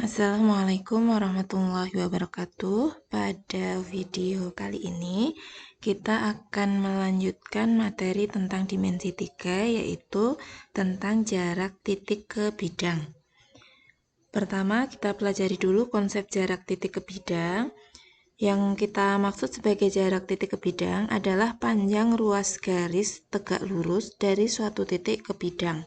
Assalamualaikum warahmatullahi wabarakatuh. Pada video kali ini kita akan melanjutkan materi tentang dimensi 3, yaitu tentang jarak titik ke bidang. Pertama kita pelajari dulu konsep jarak titik ke bidang. Yang kita maksud sebagai jarak titik ke bidang adalah panjang ruas garis tegak lurus dari suatu titik ke bidang.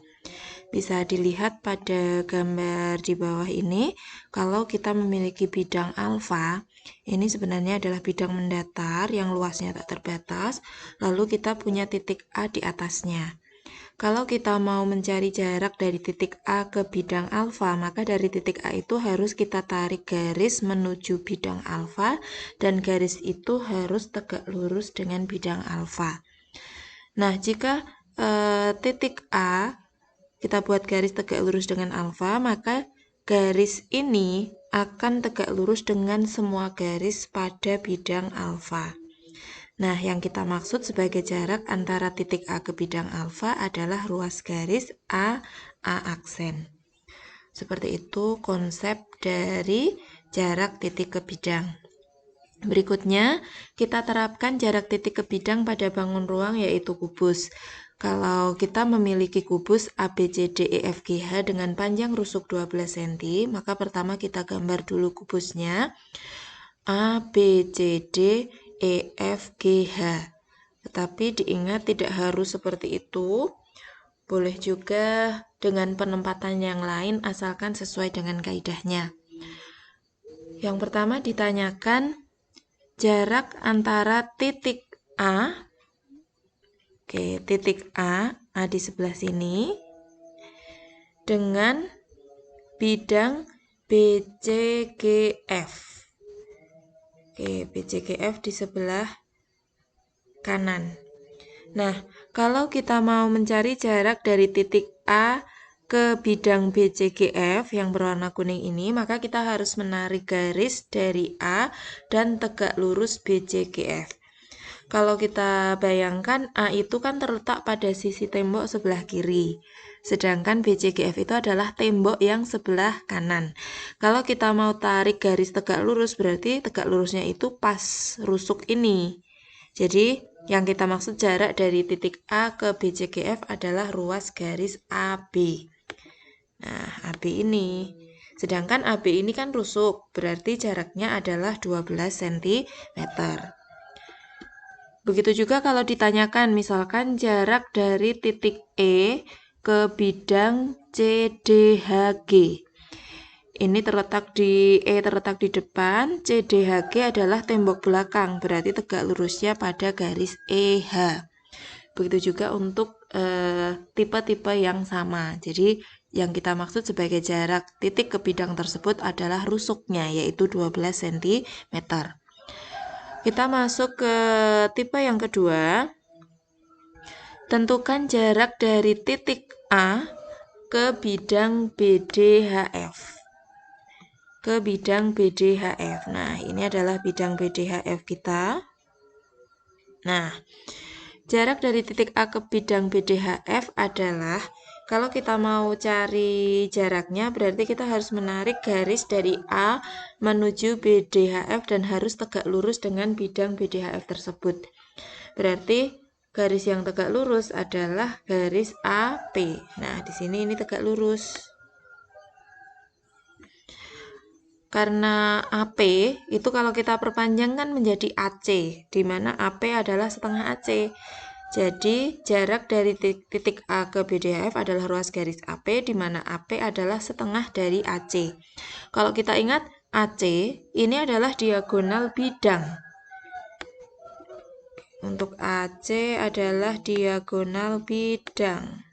Bisa dilihat pada gambar di bawah ini, kalau kita memiliki bidang alfa, ini sebenarnya adalah bidang mendatar yang luasnya tak terbatas, lalu kita punya titik A di atasnya. Kalau kita mau mencari jarak dari titik A ke bidang alfa, maka dari titik A itu harus kita tarik garis menuju bidang alfa, dan garis itu harus tegak lurus dengan bidang alfa. Nah, jika titik A kita buat garis tegak lurus dengan alfa, maka garis ini akan tegak lurus dengan semua garis pada bidang alfa. Nah, yang kita maksud sebagai jarak antara titik A ke bidang alfa adalah ruas garis A aksen. Seperti itu konsep dari jarak titik ke bidang. Berikutnya, kita terapkan jarak titik ke bidang pada bangun ruang, yaitu kubus. Kalau kita memiliki kubus ABCDEFGH dengan panjang rusuk 12 cm, maka pertama kita gambar dulu kubusnya ABCDEFGH. Tetapi diingat tidak harus seperti itu, boleh juga dengan penempatan yang lain asalkan sesuai dengan kaidahnya. Yang pertama ditanyakan jarak antara titik A, titik A di sebelah sini, dengan bidang BCGF. BCGF di sebelah kanan. Nah, kalau kita mau mencari jarak dari titik A ke bidang BCGF yang berwarna kuning ini, maka kita harus menarik garis dari A dan tegak lurus BCGF. Kalau kita bayangkan, A itu kan terletak pada sisi tembok sebelah kiri, sedangkan BCGF itu adalah tembok yang sebelah kanan. Kalau kita mau tarik garis tegak lurus, berarti tegak lurusnya itu pas rusuk ini. Jadi, yang kita maksud jarak dari titik A ke BCGF adalah ruas garis AB. Nah, AB ini. Sedangkan AB ini kan rusuk, berarti jaraknya adalah 12 cm. Begitu juga kalau ditanyakan misalkan jarak dari titik E ke bidang CDHG. Ini terletak di depan, CDHG adalah tembok belakang, berarti tegak lurusnya pada garis EH. Begitu juga untuk tipe-tipe yang sama. Jadi yang kita maksud sebagai jarak titik ke bidang tersebut adalah rusuknya, yaitu 12 cm. Kita masuk ke tipe yang kedua. Tentukan jarak dari titik A ke bidang BDHF. Nah, ini adalah bidang BDHF kita. Nah, jarak dari titik A ke bidang BDHF adalah, kalau kita mau cari jaraknya, berarti kita harus menarik garis dari A menuju BDHF dan harus tegak lurus dengan bidang BDHF tersebut. Berarti garis yang tegak lurus adalah garis AP. Nah, di sini ini tegak lurus. Karena AP itu kalau kita perpanjang kan menjadi AC, di mana AP adalah setengah AC. Jadi jarak dari titik A ke BDHF adalah ruas garis AP, di mana AP adalah setengah dari AC. Kalau kita ingat, AC ini adalah diagonal bidang. Untuk AC adalah diagonal bidang.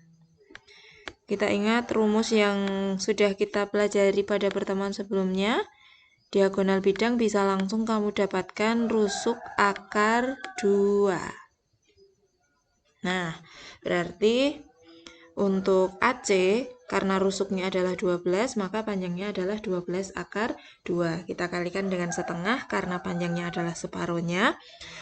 Kita ingat rumus yang sudah kita pelajari pada pertemuan sebelumnya. Diagonal bidang bisa langsung kamu dapatkan rusuk akar 2. Nah, berarti untuk AC, karena rusuknya adalah 12, maka panjangnya adalah 12 akar 2. Kita kalikan dengan setengah karena panjangnya adalah separuhnya,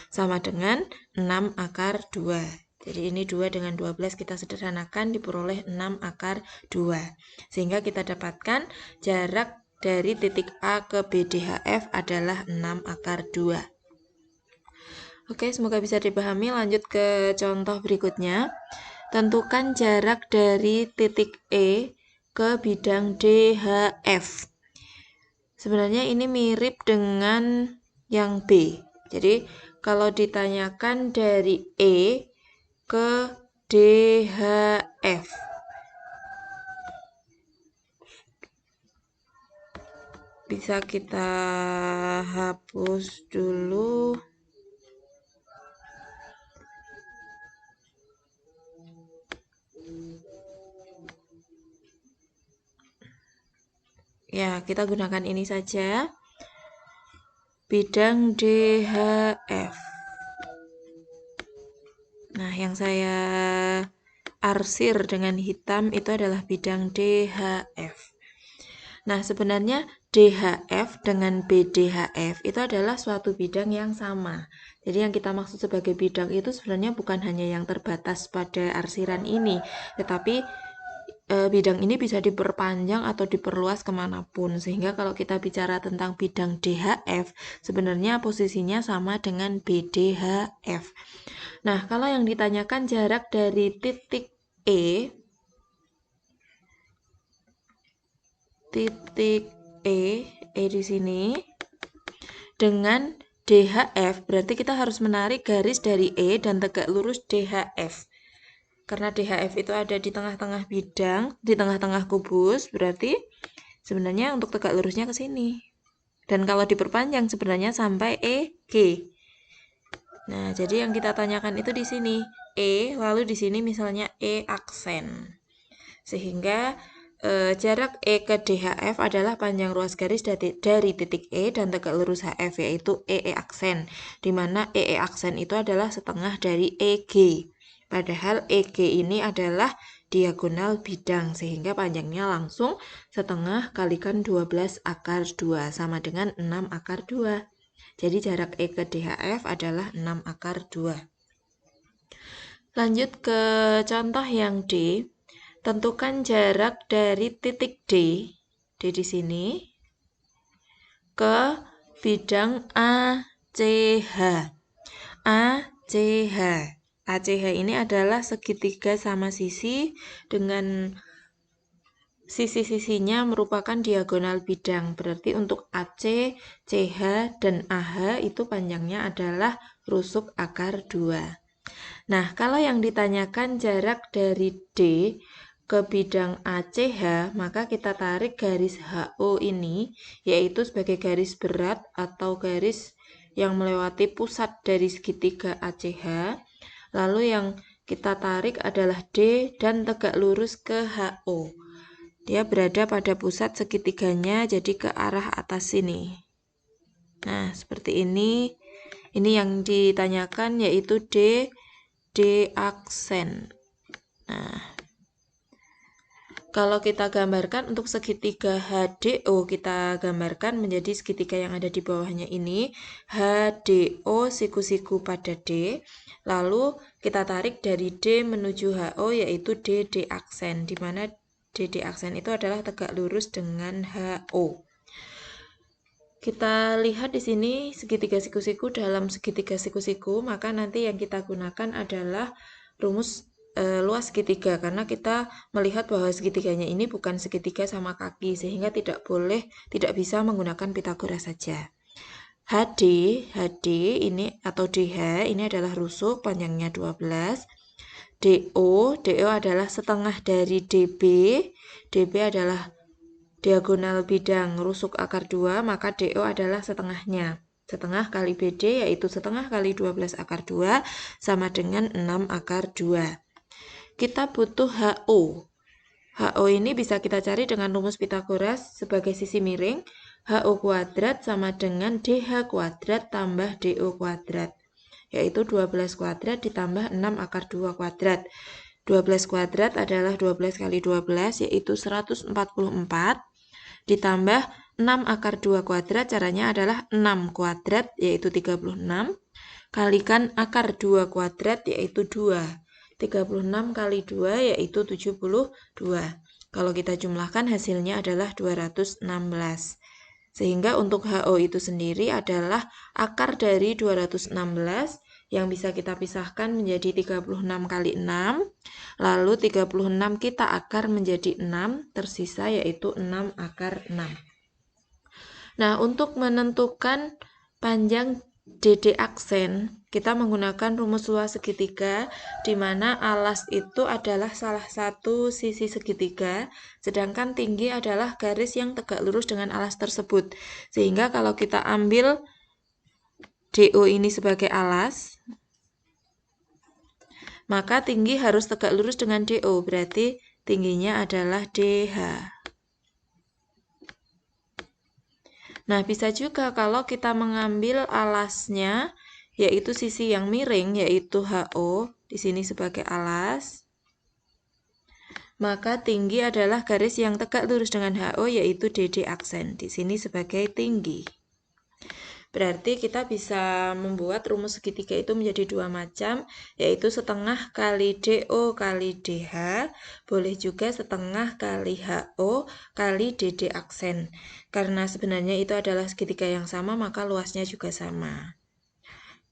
sama dengan 6 akar 2. Jadi ini 2 dengan 12 kita sederhanakan, diperoleh 6 akar 2. Sehingga kita dapatkan jarak dari titik A ke BDHF adalah 6 akar 2. Oke, semoga bisa dipahami. Lanjut ke contoh berikutnya. Tentukan jarak dari titik E ke bidang DHF. Sebenarnya ini mirip dengan yang B. Jadi, kalau ditanyakan dari E ke DHF, bisa kita hapus dulu. Ya, kita gunakan ini saja. Bidang DHF. Nah, yang saya arsir dengan hitam itu adalah bidang DHF. Nah, sebenarnya DHF dengan BDHF itu adalah suatu bidang yang sama. Jadi yang kita maksud sebagai bidang itu sebenarnya bukan hanya yang terbatas pada arsiran ini, tetapi bidang ini bisa diperpanjang atau diperluas kemanapun. Sehingga kalau kita bicara tentang bidang DHF, sebenarnya posisinya sama dengan BDHF. Nah, kalau yang ditanyakan jarak dari titik E di sini dengan DHF, berarti kita harus menarik garis dari E dan tegak lurus DHF. Karena DHF itu ada di tengah-tengah bidang, di tengah-tengah kubus, berarti sebenarnya untuk tegak lurusnya ke sini. Dan kalau diperpanjang sebenarnya sampai EG. Nah, jadi yang kita tanyakan itu di sini E, lalu di sini misalnya E aksen. Sehingga jarak E ke DHF adalah panjang ruas garis dari titik E dan tegak lurus HF, yaitu EE aksen, di mana EE aksen itu adalah setengah dari EG. Padahal EG ini adalah diagonal bidang, sehingga panjangnya langsung setengah kalikan 12 akar 2, sama dengan 6 akar 2. Jadi jarak E ke DHF adalah 6 akar 2. Lanjut ke contoh yang D. Tentukan jarak dari titik D di sini, ke bidang ACH. ACH ini adalah segitiga sama sisi dengan sisi-sisinya merupakan diagonal bidang. Berarti untuk AC, CH, dan AH itu panjangnya adalah rusuk akar 2. Nah, kalau yang ditanyakan jarak dari D ke bidang ACH, maka kita tarik garis HO ini, yaitu sebagai garis berat atau garis yang melewati pusat dari segitiga ACH. Lalu yang kita tarik adalah D dan tegak lurus ke HO. Dia berada pada pusat segitiganya, jadi ke arah atas sini. Nah, seperti ini. Ini yang ditanyakan yaitu D aksen. Nah, kalau kita gambarkan untuk segitiga HDO, kita gambarkan menjadi segitiga yang ada di bawahnya ini. HDO siku-siku pada D. Lalu kita tarik dari D menuju HO, yaitu DD aksen, di mana DD aksen itu adalah tegak lurus dengan HO. Kita lihat di sini segitiga siku-siku dalam segitiga siku-siku, maka nanti yang kita gunakan adalah rumus luas segitiga, karena kita melihat bahwa segitiganya ini bukan segitiga sama kaki, sehingga tidak bisa menggunakan Pythagoras saja. HD ini atau DH ini adalah rusuk, panjangnya 12. DO adalah setengah dari DB adalah diagonal bidang rusuk akar 2, maka DO adalah setengahnya. Setengah kali BD yaitu setengah kali 12 akar 2 sama dengan 6 akar 2. Kita butuh HO. HO ini bisa kita cari dengan rumus Pythagoras sebagai sisi miring. HO kuadrat sama dengan DH kuadrat tambah DO kuadrat, yaitu 12 kuadrat ditambah 6 akar 2 kuadrat. 12 kuadrat adalah 12 kali 12, yaitu 144, ditambah 6 akar 2 kuadrat, caranya adalah 6 kuadrat, yaitu 36, kalikan akar 2 kuadrat, yaitu 2. 36 kali 2, yaitu 72. Kalau kita jumlahkan hasilnya adalah 216. Sehingga untuk HO itu sendiri adalah akar dari 216 yang bisa kita pisahkan menjadi 36 kali 6. Lalu 36 kita akar menjadi 6, tersisa yaitu 6 akar 6. Nah, untuk menentukan panjang DD aksen, kita menggunakan rumus luas segitiga, di mana alas itu adalah salah satu sisi segitiga, sedangkan tinggi adalah garis yang tegak lurus dengan alas tersebut. Sehingga kalau kita ambil DO ini sebagai alas, maka tinggi harus tegak lurus dengan DO, berarti tingginya adalah DH. Nah, bisa juga kalau kita mengambil alasnya, yaitu sisi yang miring, yaitu HO, di sini sebagai alas, maka tinggi adalah garis yang tegak lurus dengan HO, yaitu DD aksen, di sini sebagai tinggi. Berarti kita bisa membuat rumus segitiga itu menjadi dua macam, yaitu setengah kali DO kali DH, boleh juga setengah kali HO kali DD aksen. Karena sebenarnya itu adalah segitiga yang sama, maka luasnya juga sama.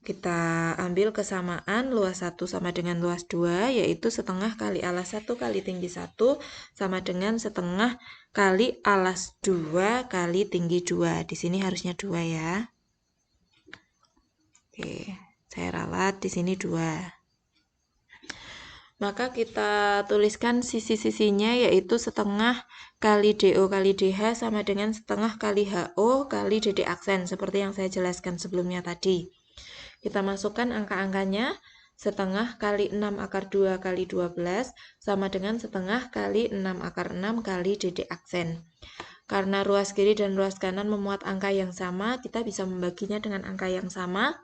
Kita ambil kesamaan luas 1 sama dengan luas 2, yaitu setengah kali alas 1 kali tinggi 1 sama dengan setengah kali alas 2 kali tinggi 2. Di sini harusnya 2 ya. Oke, saya ralat di sini 2. Maka kita tuliskan sisi-sisinya yaitu setengah kali DO kali DH sama dengan setengah kali HO kali DD aksen seperti yang saya jelaskan sebelumnya tadi. Kita masukkan angka-angkanya. Setengah kali 6 akar 2 kali 12 sama dengan setengah kali 6 akar 6 kali DD aksen. Karena ruas kiri dan ruas kanan memuat angka yang sama, kita bisa membaginya dengan angka yang sama.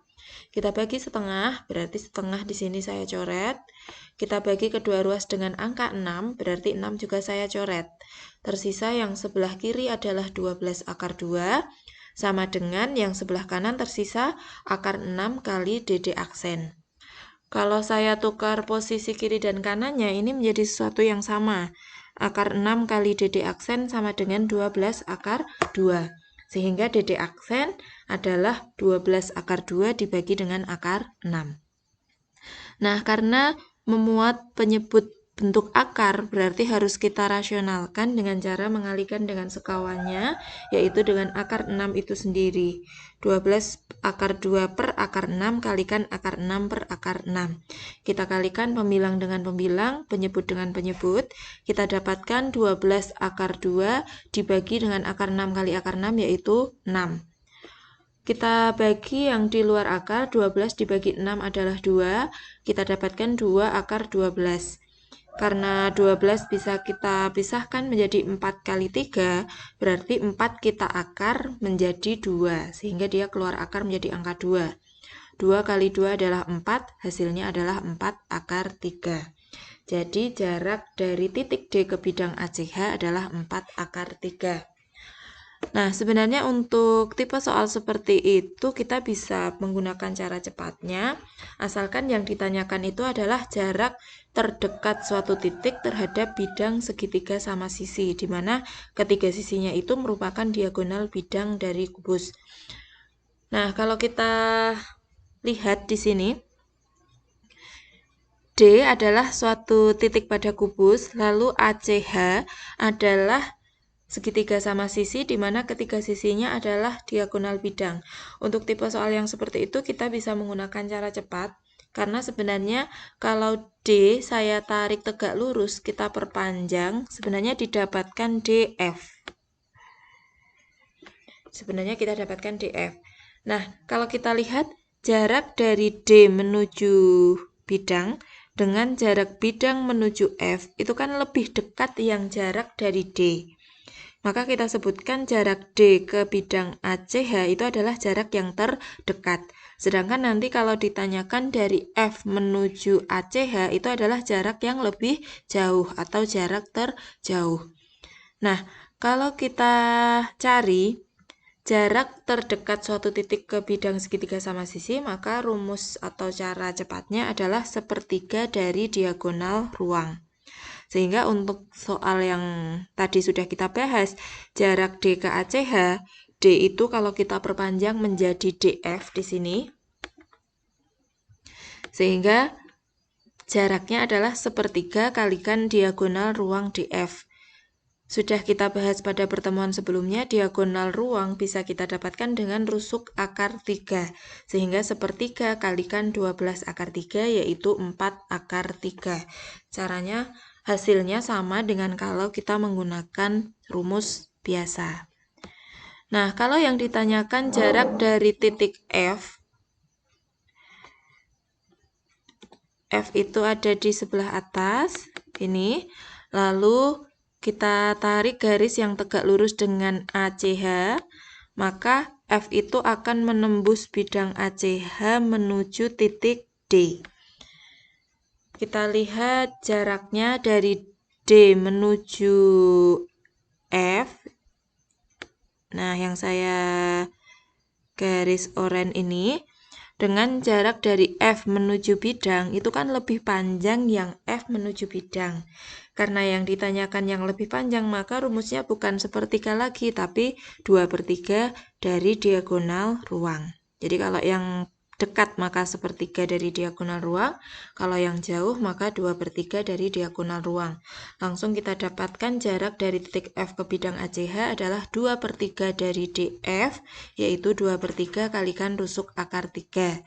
Kita bagi setengah, berarti setengah di sini saya coret. Kita bagi kedua ruas dengan angka 6, berarti 6 juga saya coret. Tersisa yang sebelah kiri adalah 12 akar 2, sama dengan yang sebelah kanan tersisa akar 6 kali DD aksen. Kalau saya tukar posisi kiri dan kanannya, ini menjadi sesuatu yang sama. Akar 6 kali DD aksen sama dengan 12 akar 2. Sehingga DD aksen adalah 12 akar 2 dibagi dengan akar 6. Nah, karena memuat penyebut bentuk akar, berarti harus kita rasionalkan dengan cara mengalikan dengan sekawannya, yaitu dengan akar 6 itu sendiri. 12 akar 2 per akar 6 kalikan akar 6 per akar 6. Kita kalikan pembilang dengan pembilang, penyebut dengan penyebut. Kita dapatkan 12 akar 2 dibagi dengan akar 6 kali akar 6, yaitu 6. Kita bagi yang di luar akar, 12 dibagi 6 adalah 2. Kita dapatkan 2 akar 12. Karena 12 bisa kita pisahkan menjadi 4 kali 3, berarti 4 kita akar menjadi 2, sehingga dia keluar akar menjadi angka 2. 2 kali 2 adalah 4, hasilnya adalah 4 akar 3. Jadi jarak dari titik D ke bidang ACH adalah 4 akar 3. Nah, sebenarnya untuk tipe soal seperti itu kita bisa menggunakan cara cepatnya, asalkan yang ditanyakan itu adalah jarak terdekat suatu titik terhadap bidang segitiga sama sisi, di mana ketiga sisinya itu merupakan diagonal bidang dari kubus. Nah, kalau kita lihat di sini, D adalah suatu titik pada kubus, lalu ACH adalah segitiga sama sisi, di mana ketiga sisinya adalah diagonal bidang. Untuk tipe soal yang seperti itu kita bisa menggunakan cara cepat, karena sebenarnya kalau D saya tarik tegak lurus, kita perpanjang, sebenarnya didapatkan DF. Sebenarnya kita dapatkan DF. Nah, kalau kita lihat jarak dari D menuju bidang dengan jarak bidang menuju F, itu kan lebih dekat yang jarak dari D. Maka kita sebutkan jarak D ke bidang ACH itu adalah jarak yang terdekat. Sedangkan nanti kalau ditanyakan dari F menuju ACH itu adalah jarak yang lebih jauh atau jarak terjauh. Nah, kalau kita cari jarak terdekat suatu titik ke bidang segitiga sama sisi, maka rumus atau cara cepatnya adalah sepertiga dari diagonal ruang. Sehingga untuk soal yang tadi sudah kita bahas, jarak D ke ACH, D itu kalau kita perpanjang menjadi DF di sini, sehingga jaraknya adalah sepertiga kalikan diagonal ruang DF. Sudah kita bahas pada pertemuan sebelumnya, diagonal ruang bisa kita dapatkan dengan rusuk akar 3. Sehingga sepertiga kalikan 12 akar 3 yaitu 4 akar 3. Caranya, hasilnya sama dengan kalau kita menggunakan rumus biasa. Nah, kalau yang ditanyakan jarak dari titik F itu ada di sebelah atas, ini. Lalu kita tarik garis yang tegak lurus dengan ACH, maka F itu akan menembus bidang ACH menuju titik D. Kita lihat jaraknya dari D menuju F. Nah, yang saya garis oranye ini, dengan jarak dari F menuju bidang itu kan lebih panjang yang F menuju bidang. Karena yang ditanyakan yang lebih panjang, maka rumusnya bukan sepertiga lagi, tapi 2/3 dari diagonal ruang. Jadi kalau yang dekat maka sepertiga dari diagonal ruang, kalau yang jauh maka 2/3 dari diagonal ruang. Langsung kita dapatkan jarak dari titik F ke bidang ACH adalah 2/3 dari DF, yaitu 2/3 kalikan rusuk akar 3.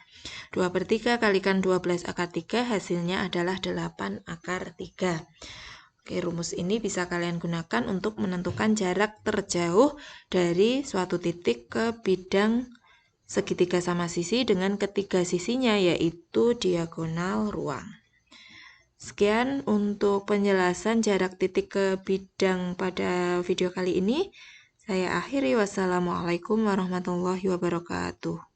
2/3 kalikan 12 akar 3 hasilnya adalah 8 akar 3. Oke, rumus ini bisa kalian gunakan untuk menentukan jarak terjauh dari suatu titik ke bidang segitiga sama sisi dengan ketiga sisinya, yaitu diagonal ruang. Sekian untuk penjelasan jarak titik ke bidang pada video kali ini. Saya akhiri. Wassalamualaikum warahmatullahi wabarakatuh.